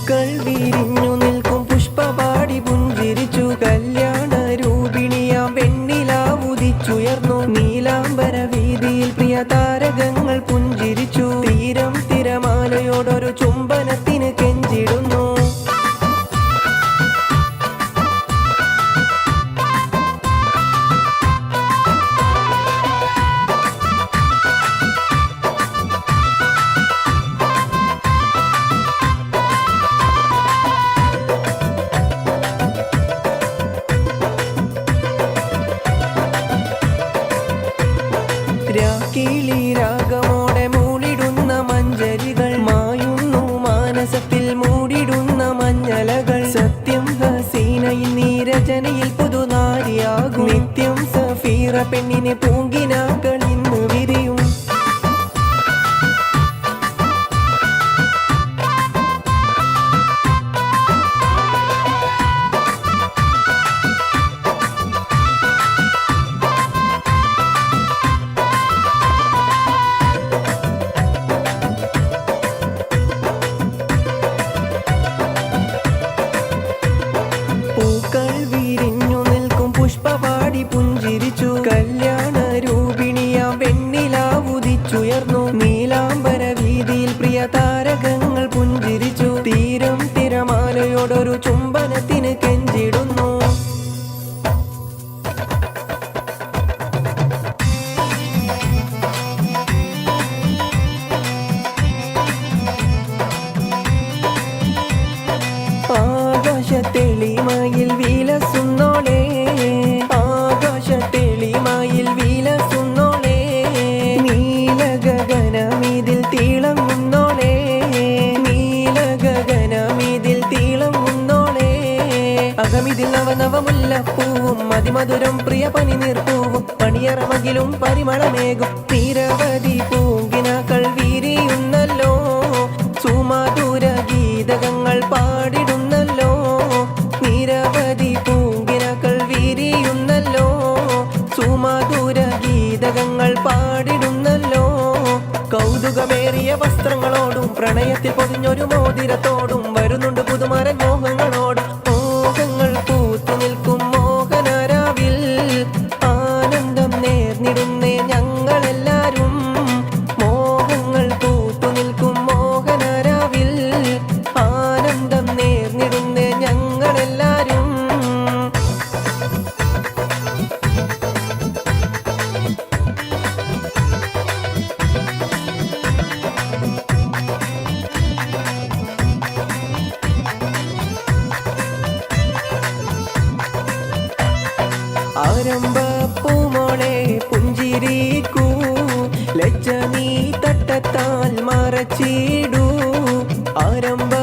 പൂക്കൾ വിരിഞ്ഞു നിൽക്കും പുഷ്പപാടി പുഞ്ചിരിച്ചു കല്യാണ രൂപിണിയാം വെണ്ണിലാവുദിച്ചുയർന്നു നീലാംബര വീതിയിൽ പ്രിയ താരകങ്ങൾ പുഞ്ചിരിച്ചു തീരം തിരമാലയോടൊരു ചുംബനത്തിന് കെഞ്ചിടുന്നു രാക്കിളി രാഗമോടെ മൂളിടുന്ന മഞ്ചരികൾ മായുന്നു മാനസത്തിൽ മൂടിടുന്ന മഞ്ഞലകൾ സത്യം ഹസീനയിൽ നീരജനയിൽ പുതുനാരിയാകും നിത്യം സഫീറ പെണ്ണിനെ പൂങ്കിനാക്കൾ ഇന്ന് വിരിയും പൂക്കൾ വിരിഞ്ഞു നിൽക്കും പുഷ്പപാടി പുഞ്ചിരിച്ചു കല്യാണ രൂപിണിയാം വെണ്ണിലാവുദിച്ചുയർന്നു നീലാംബര വീതിയിൽ പ്രിയ താരകങ്ങൾ പുഞ്ചിരിച്ചു തീരം തിരമാലയോടൊരു ചുംബനത്തിന് കെഞ്ചിടുന്നു ആകാശത്തെളിമയിൽ വിലസുന്നോളേ ആകാശത്തെളിമയിൽ വിലസുന്നോളേ നീലഗഗനമിതിൽ തിളങ്ങുന്നോളേ നീലഗഗനമിതിൽ തിളങ്ങുന്നോളേ അകമിതിൽ നവനവമുല്ലപ്പൂവും അതിമധുരം പ്രിയ പനിനീർപ്പൂവും പണിയറമകിലും പരിമളമേകും നിരവധി പൂങ്കിനാക്കൾ വിരിയുന്നല്ലോ സുമധുര ഗീതകങ്ങൾ പാടിടുന്നല്ലോ നിരവധി പൂങ്കിനാക്കൾ വിരിയുന്നല്ലോ സുമധുര ഗീതകങ്ങൾ പാടിടുന്നല്ലോ കൗതുകമേറിയ വസ്ത്രങ്ങളോടും പ്രണയത്തിൽ പൊതിഞ്ഞൊരു മോതിരത്തോടും വരുന്നുണ്ട് പുതുമരൻ മോഹങ്ങളോടും മോഹങ്ങൾ പൂത്തു നിൽക്കും മോഹനരാവിൽ ആനന്ദം നേർന്നിടുന്നേ ഞങ്ങളെല്ലാരും മോഹങ്ങൾ പൂത്തു നിൽക്കും മോഹനരാവിൽ ആനന്ദം നേർന്നിടുന്നേ ഞങ്ങളെല്ലാരും ആരംഭപ്പൂമോളെ പുഞ്ചിരിക്കൂ ലജ്ജ നീ തട്ടത്താൽ മറച്ചിടൂ ആരംഭ